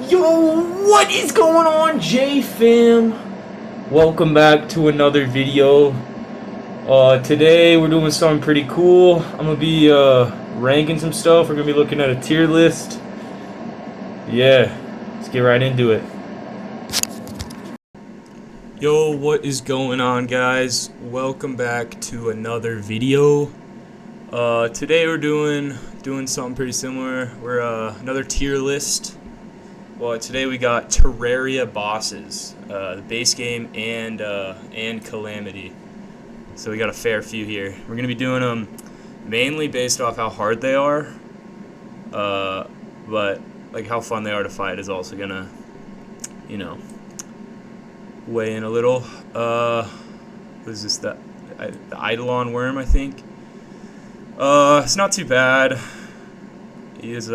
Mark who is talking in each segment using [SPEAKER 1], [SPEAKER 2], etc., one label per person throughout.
[SPEAKER 1] Yo, what is going on, J-Fam? Welcome back to another video. Today we're doing something pretty cool. I'm gonna be ranking some stuff. We're gonna be looking at a tier list. Yeah, let's get right into it. Yo, what is going on, guys? Welcome back to another video. Today we're doing something pretty similar. We're another tier list. Well, today we got Terraria bosses, the base game and Calamity. So we got a fair few here. We're gonna be doing them mainly based off how hard they are, but like how fun they are to fight is also gonna, you know, weigh in a little. What is this? The Eidolon worm, I think. It's not too bad. He is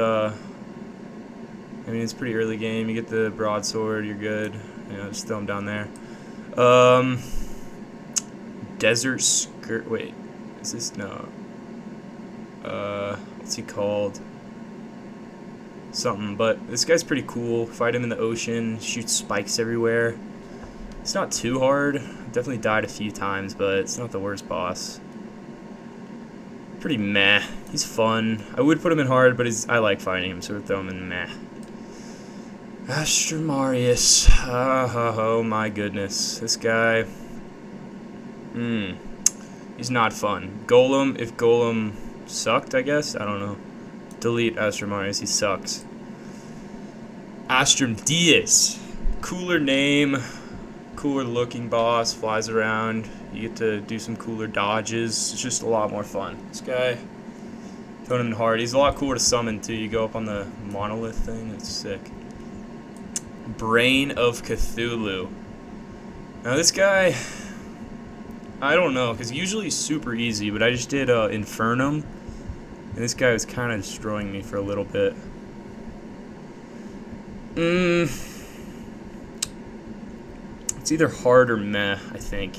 [SPEAKER 1] I mean, it's pretty early game. You get the broadsword, you're good. You know, just throw him down there. Desert Skirt. Wait, is this no? What's he called? Something. But this guy's pretty cool. Fight him in the ocean. Shoots spikes everywhere. It's not too hard. Definitely died a few times, but it's not the worst boss. Pretty meh. He's fun. I would put him in hard, but I like fighting him, so we'll throw him in meh. Astromarius. Oh my goodness. This guy. He's not fun. Golem, if Golem sucked, I guess? I don't know. Delete Astromarius, he sucks. Astromdius. Cooler name. Cooler looking boss. Flies around. You get to do some cooler dodges. It's just a lot more fun. This guy, throwing him in hard. He's a lot cooler to summon too. You go up on the monolith thing. It's sick. Brain of Cthulhu. Now this guy, I don't know, because usually he's super easy, but I just did Infernum, and this guy was kind of destroying me for a little bit. It's either hard or meh, I think.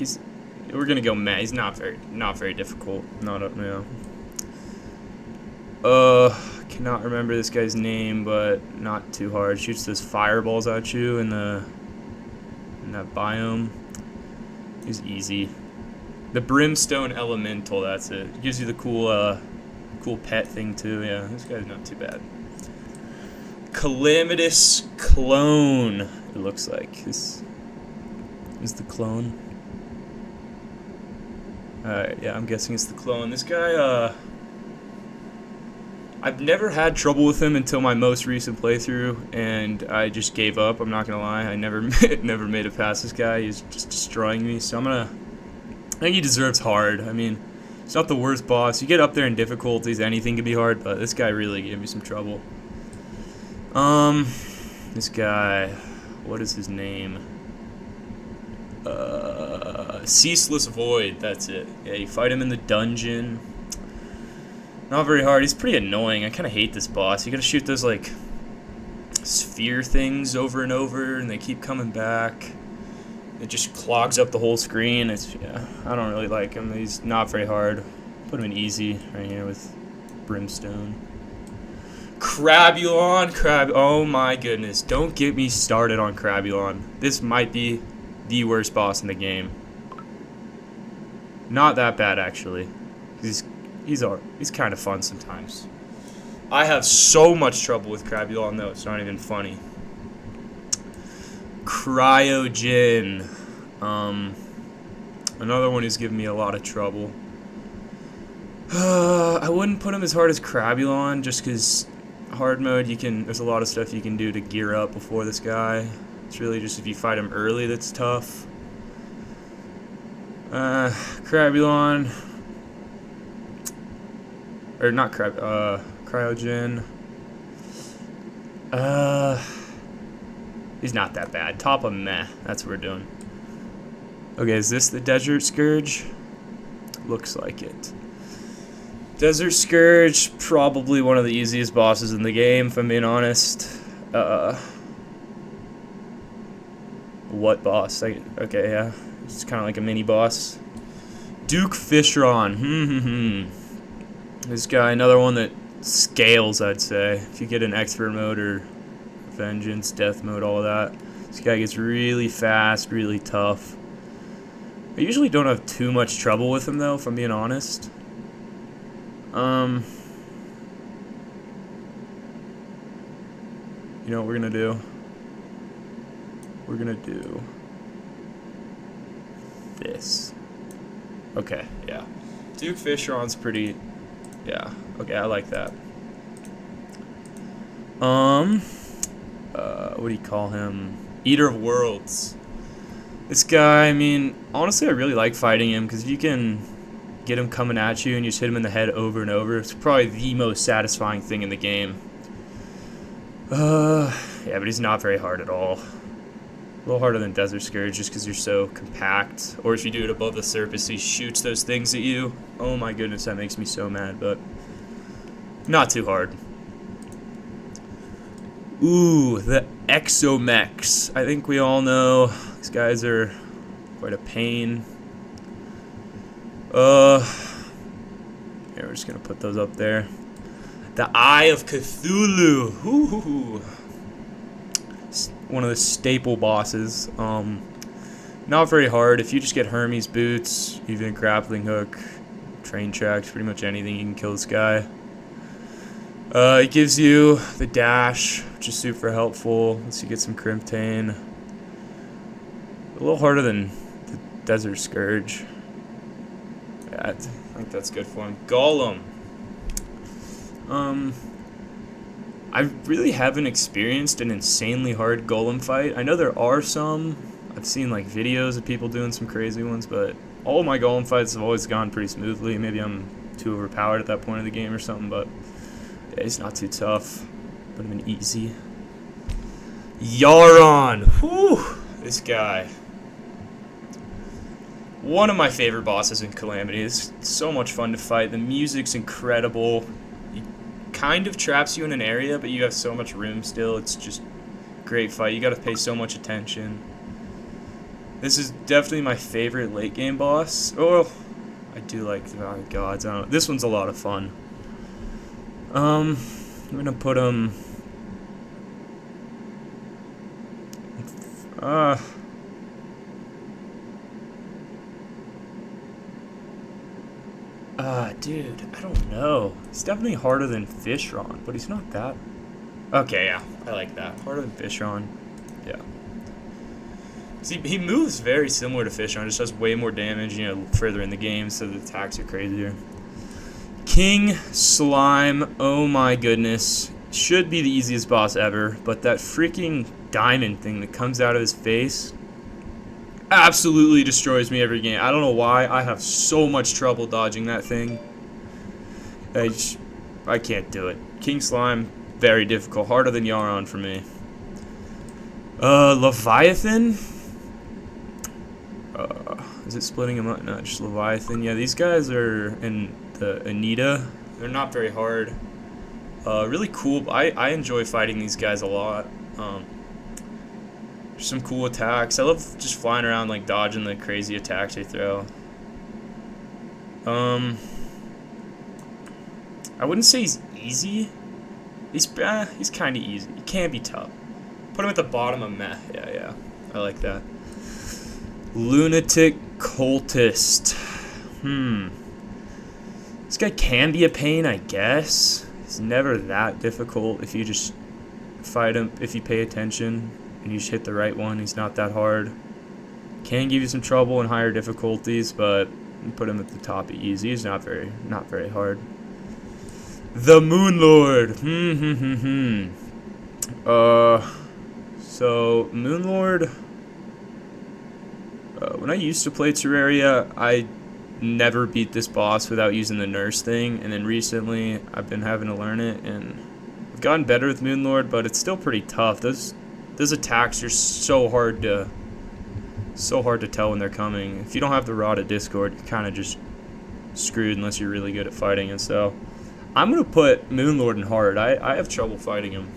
[SPEAKER 1] We're gonna go meh. He's not very difficult. Cannot remember this guy's name, but not too hard. Shoots those fireballs at you in that biome. He's easy. The Brimstone Elemental, that's it. It gives you the cool pet thing too. Yeah, this guy's not too bad. Calamitous Clone. It looks like this is the clone. Alright, yeah, I'm guessing it's the clone. This guy, I've never had trouble with him until my most recent playthrough, and I just gave up. I'm not gonna lie. I never made it past this guy. He's just destroying me. So I think he deserves hard. I mean, it's not the worst boss. You get up there in difficulties, anything can be hard, but this guy really gave me some trouble. This guy, what is his name? Ceaseless Void. That's it. Yeah, you fight him in the dungeon. Not very hard. He's pretty annoying. I kind of hate this boss. You gotta shoot those, like, sphere things over and over, and they keep coming back. It just clogs up the whole screen. Yeah, I don't really like him. He's not very hard. Put him in easy right here with Brimstone. Crabulon. Oh my goodness. Don't get me started on Crabulon. This might be the worst boss in the game. Not that bad, actually. He's kind of fun sometimes. I have so much trouble with Crabulon, though. It's not even funny. Cryogen. Another one who's giving me a lot of trouble. I wouldn't put him as hard as Crabulon, just because hard mode, there's a lot of stuff you can do to gear up before this guy. It's really just if you fight him early that's tough. Crabulon. Or not Cryogen. He's not that bad. Top of meh. That's what we're doing. Okay, is this the Desert Scourge? Looks like it. Desert Scourge, probably one of the easiest bosses in the game, if I'm being honest. What boss? Okay, yeah. It's kind of like a mini boss. Duke Fishron. This guy, another one that scales, I'd say. If you get an expert mode or vengeance, death mode, all that. This guy gets really fast, really tough. I usually don't have too much trouble with him, though, if I'm being honest. You know what we're gonna do? We're gonna do this. Okay, yeah. Duke Fishron's pretty... Yeah, okay, I like that. What do you call him? Eater of Worlds. This guy, I mean, honestly, I really like fighting him, because if you can get him coming at you and you just hit him in the head over and over, it's probably the most satisfying thing in the game. Yeah, but he's not very hard at all. A little harder than Desert Scourge just because you're so compact. Or if you do it above the surface, he shoots those things at you. Oh my goodness, that makes me so mad, but not too hard. Ooh, the Exomechs. I think we all know these guys are quite a pain. Yeah, we're just gonna put those up there. The Eye of Cthulhu. Ooh. One of the staple bosses. Not very hard. If you just get Hermes boots, even a grappling hook, train tracks, pretty much anything, you can kill this guy. It gives you the dash, which is super helpful. Lets you get some Crimtane. A little harder than the Desert Scourge. Yeah, I think that's good for him. Golem. I really haven't experienced an insanely hard golem fight. I know there are some. I've seen like videos of people doing some crazy ones, but all my golem fights have always gone pretty smoothly. Maybe I'm too overpowered at that point of the game or something, but yeah, he's not too tough. Would have been easy. Yaron. Whew, this guy. One of my favorite bosses in Calamity. It's so much fun to fight. The music's incredible. Kind of traps you in an area, but you have so much room still. It's just a great fight. You got to pay so much attention. This is definitely my favorite late game boss. Oh, I do like the Valley of Gods. I don't know. This one's a lot of fun. I'm gonna put him. Dude, I don't know. He's definitely harder than Fishron, but he's not that. Okay, yeah, I like that. Harder than Fishron, yeah. See, he moves very similar to Fishron, just does way more damage, you know, further in the game, so the attacks are crazier. King Slime, oh my goodness. Should be the easiest boss ever, but that freaking diamond thing that comes out of his face absolutely destroys me every game. I don't know why. I have so much trouble dodging that thing. I can't do it. King Slime, very difficult. Harder than Yaron for me. Leviathan? Is it splitting them up? No, just Leviathan. Yeah, these guys are in the Anita. They're not very hard. Really cool. I enjoy fighting these guys a lot. Some cool attacks. I love just flying around, like, dodging the crazy attacks they throw. I wouldn't say he's easy. He's kind of easy. He can be tough. Put him at the bottom of meh. Yeah. I like that. Lunatic Cultist. This guy can be a pain, I guess. He's never that difficult if you just fight him, if you pay attention and you just hit the right one. He's not that hard. Can give you some trouble in higher difficulties, but put him at the top of easy. He's not very hard. The Moon Lord. So Moon Lord. When I used to play Terraria, I never beat this boss without using the nurse thing, and then recently I've been having to learn it, and I've gotten better with Moon Lord, but it's still pretty tough. Those attacks are so hard to tell when they're coming. If you don't have the Rod of Discord, you're kind of just screwed unless you're really good at fighting it. So I'm gonna put Moon Lord in hard. I have trouble fighting him.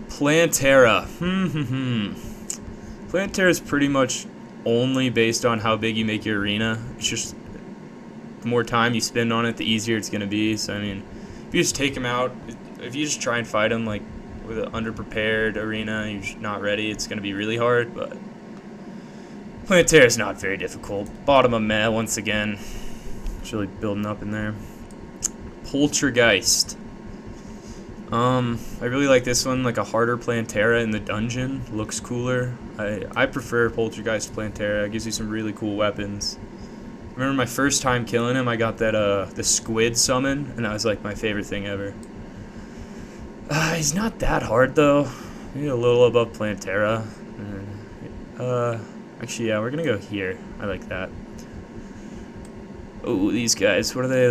[SPEAKER 1] Plantera. Plantera is pretty much only based on how big you make your arena. It's just the more time you spend on it, the easier it's gonna be. So I mean, if you just take him out, if you just try and fight him like with an underprepared arena, you're not ready, it's going to be really hard, but Planterra is not very difficult. Bottom of meh once again. It's really building up in there. Poltergeist. I really like this one, like a harder Planterra in the dungeon. Looks cooler. I prefer Poltergeist Planterra. It gives you some really cool weapons. Remember my first time killing him, I got that the squid summon, and that was like my favorite thing ever. He's not that hard though. Maybe a little above Planterra. Actually, yeah, we're gonna go here. I like that. Oh, these guys. What are they?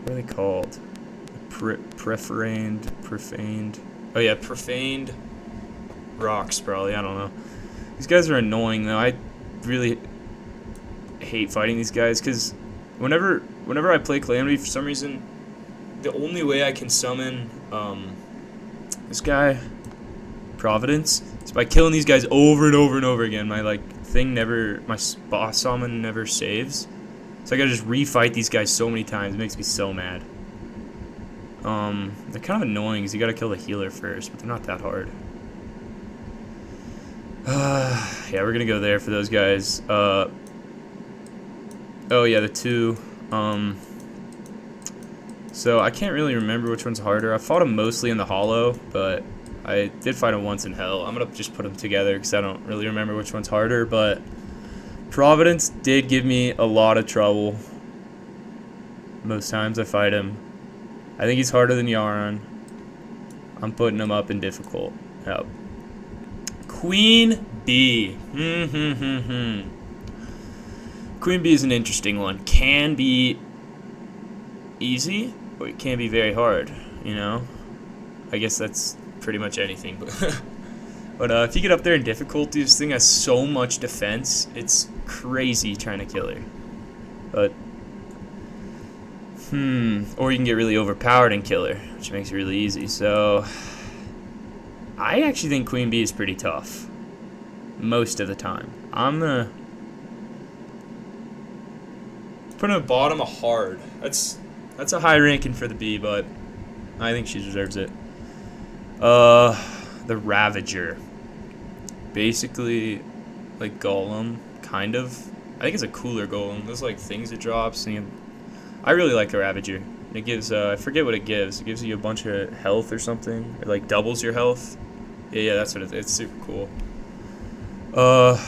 [SPEAKER 1] What are they called? Profaned. Oh yeah, profaned rocks probably. I don't know. These guys are annoying though. I really hate fighting these guys because whenever I play Calamity, for some reason, the only way I can summon this guy, Providence, is by killing these guys over and over and over again. My my boss summon never saves, so I gotta just refight these guys so many times. It makes me so mad. They're kind of annoying because you gotta kill the healer first, but they're not that hard. Yeah, we're gonna go there for those guys. Oh yeah, the two. So I can't really remember which one's harder. I fought them mostly in the hollow, but I did fight them once in hell. I'm gonna just put them together because I don't really remember which one's harder. But Providence did give me a lot of trouble. Most times I fight him. I think he's harder than Yaron. I'm putting him up in difficult. Yep. Queen Bee. Queen Bee is an interesting one. Can be easy, or it can be very hard, you know? I guess that's pretty much anything. But if you get up there in difficulty, this thing has so much defense. It's crazy trying to kill her. But, or you can get really overpowered and kill her, which makes it really easy. So, I actually think Queen Bee is pretty tough. Most of the time. I'm gonna put her bottom of hard. That's a high ranking for the bee, but I think she deserves it. The Ravager. Basically, like Golem, kind of. I think it's a cooler Golem. There's like things it drops, and I really like the Ravager. It gives, I forget what it gives. It gives you a bunch of health or something. It like doubles your health. Yeah, that's what it is. It's super cool.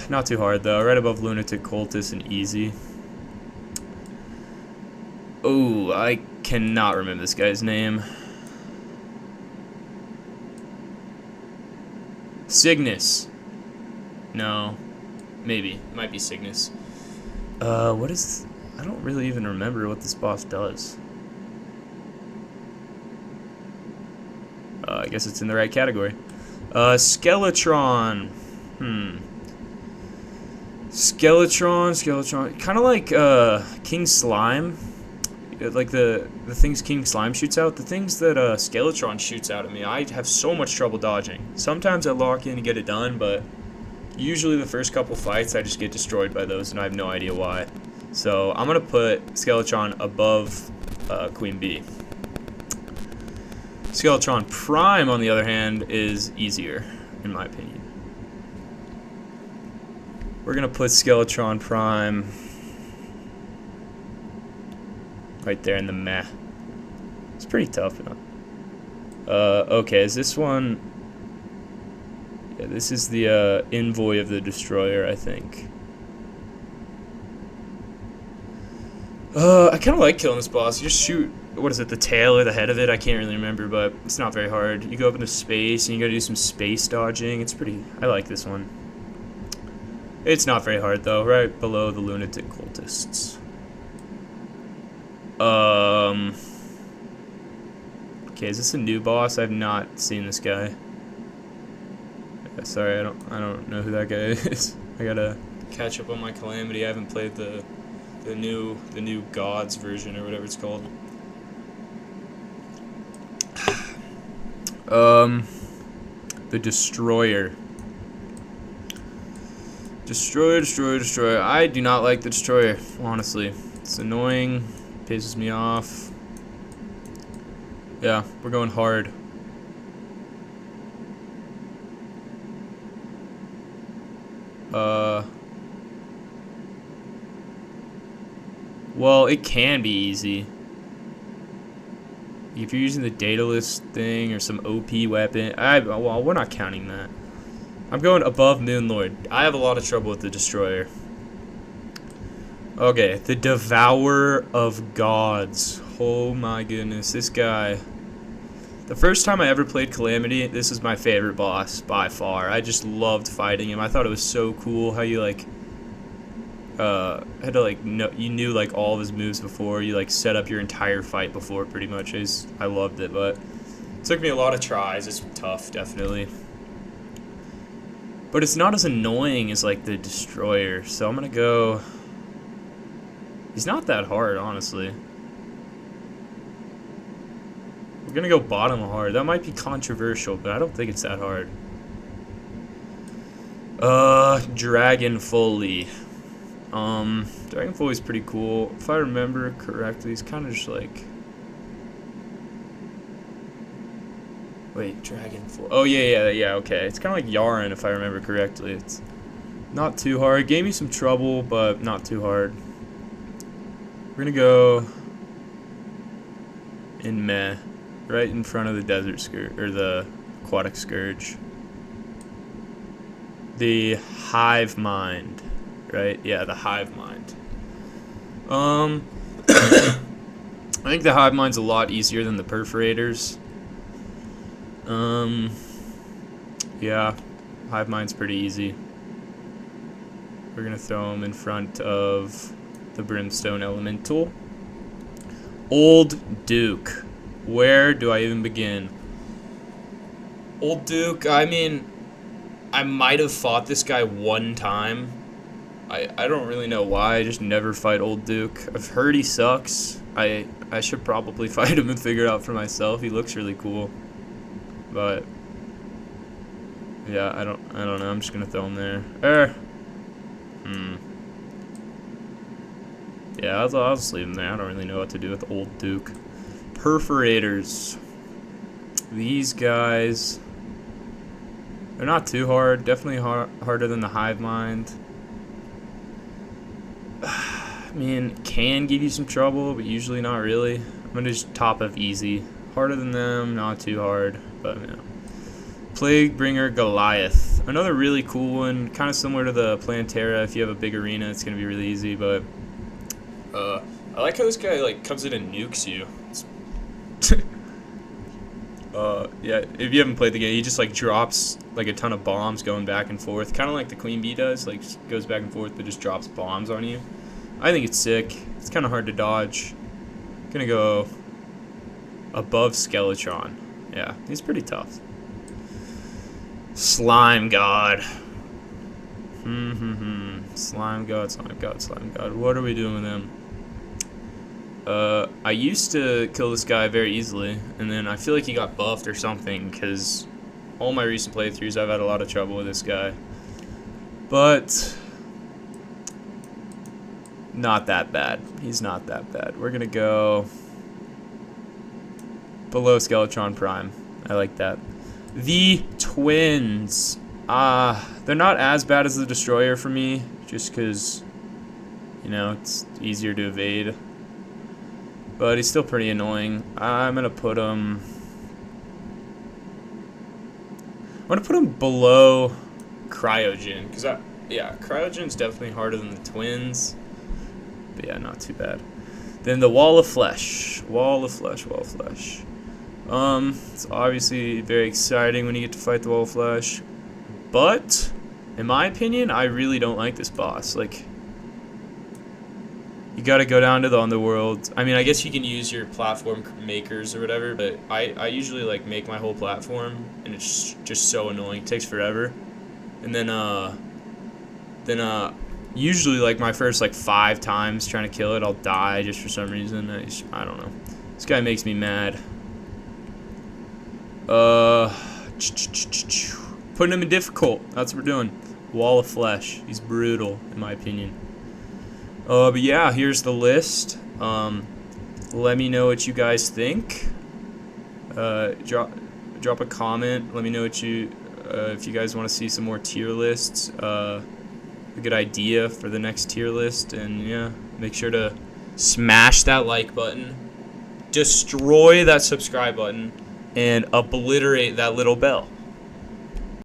[SPEAKER 1] Not too hard though. Right above Lunatic Cultist and easy. Oh, I cannot remember this guy's name. Cygnus. No. Maybe. It might be Cygnus. What is... I don't really even remember what this boss does. I guess it's in the right category. Skeletron. Skeletron. Kind of like, King Slime. Like the things King Slime shoots out, the things that Skeletron shoots out at me, I have so much trouble dodging. Sometimes I lock in and get it done, but usually the first couple fights I just get destroyed by those, and I have no idea why. So I'm gonna put Skeletron above Queen Bee. Skeletron Prime, on the other hand, is easier, in my opinion. We're gonna put Skeletron Prime right there in the meh. It's pretty tough enough. Okay, is this one... Yeah, this is the Envoy of the Destroyer, I think. I kind of like killing this boss. You just shoot, what is it, the tail or the head of it? I can't really remember, but it's not very hard. You go up into space, and you gotta do some space dodging. It's pretty... I like this one. It's not very hard, though. Right below the Lunatic Cultists. Okay, is this a new boss? I've not seen this guy. Sorry, I don't know who that guy is. I gotta catch up on my Calamity. I haven't played the new Gods version or whatever it's called. The Destroyer. Destroyer. I do not like the Destroyer, honestly. It's annoying. Pisses me off. Yeah, we're going hard. Well, it can be easy. If you're using the data list thing or some OP weapon, well, we're not counting that. I'm going above Moonlord. I have a lot of trouble with the Destroyer. Okay, the Devourer of Gods. Oh my goodness, this guy. The first time I ever played Calamity, this is my favorite boss by far. I just loved fighting him. I thought it was so cool how you like had to like know, you knew like all of his moves before you like set up your entire fight before pretty much. I loved it, but it took me a lot of tries. It's tough, definitely. But it's not as annoying as like the Destroyer, so I'm gonna go. He's not that hard, honestly. We're gonna go bottom hard. That might be controversial, but I don't think it's that hard. Dragon Foley. Dragon Foley's pretty cool. If I remember correctly, he's kind of just like. Wait, Dragon Foley. Oh yeah. Okay, it's kind of like Yaren, if I remember correctly. It's not too hard. It gave me some trouble, but not too hard. We're gonna go in meh, right in front of the desert scourge or the aquatic scourge. The hive mind, right? Yeah, the hive mind. I think the hive mind's a lot easier than the perforators. Yeah, hive mind's pretty easy. We're gonna throw him in front of the Brimstone Elemental. Old Duke. Where do I even begin? Old Duke, I mean, I might have fought this guy one time. I don't really know why. I just never fight Old Duke. I've heard he sucks. I should probably fight him and figure it out for myself. He looks really cool. But yeah, I don't know. I'm just gonna throw him there. Yeah, I'll just leave him there. I don't really know what to do with Old Duke. Perforators. These guys, they're not too hard. Definitely harder than the hive mind. I mean, can give you some trouble, but usually not really. I'm gonna just top of easy. Harder than them, not too hard, but you know. Plaguebringer Goliath. Another really cool one, kind of similar to the Plantera. If you have a big arena, it's gonna be really easy, but I like how this guy like comes in and nukes you. Yeah, if you haven't played the game, he just like drops like a ton of bombs going back and forth, kind of like the Queen Bee does, like goes back and forth but just drops bombs on you. I think it's sick. It's kind of hard to dodge. Gonna go above Skeletron. Yeah, he's pretty tough. Slime God. Slime God. What are we doing with him? I used to kill this guy very easily, and then I feel like he got buffed or something, because all my recent playthroughs I've had a lot of trouble with this guy. But not that bad. He's not that bad. We're gonna go below Skeletron Prime. I like that. The twins. They're not as bad as the Destroyer for me, just because, you know, it's easier to evade. But he's still pretty annoying. I'm gonna put him below Cryogen, because yeah, Cryogen's definitely harder than the twins. But yeah, not too bad. Then the Wall of Flesh. It's obviously very exciting when you get to fight the Wall of Flesh. But in my opinion, I really don't like this boss. Like, you gotta go down to the Underworld. I mean, I guess you can use your platform makers or whatever, but I usually like make my whole platform, and it's just so annoying. It takes forever. And then usually like my first like 5 times trying to kill it, I'll die just for some reason. I don't know. This guy makes me mad. Putting him in difficult. That's what we're doing. Wall of Flesh. He's brutal, in my opinion. But yeah, here's the list. Let me know what you guys think. Drop a comment. Let me know what you if you guys want to see some more tier lists. A good idea for the next tier list, and yeah, make sure to smash that like button, destroy that subscribe button, and obliterate that little bell.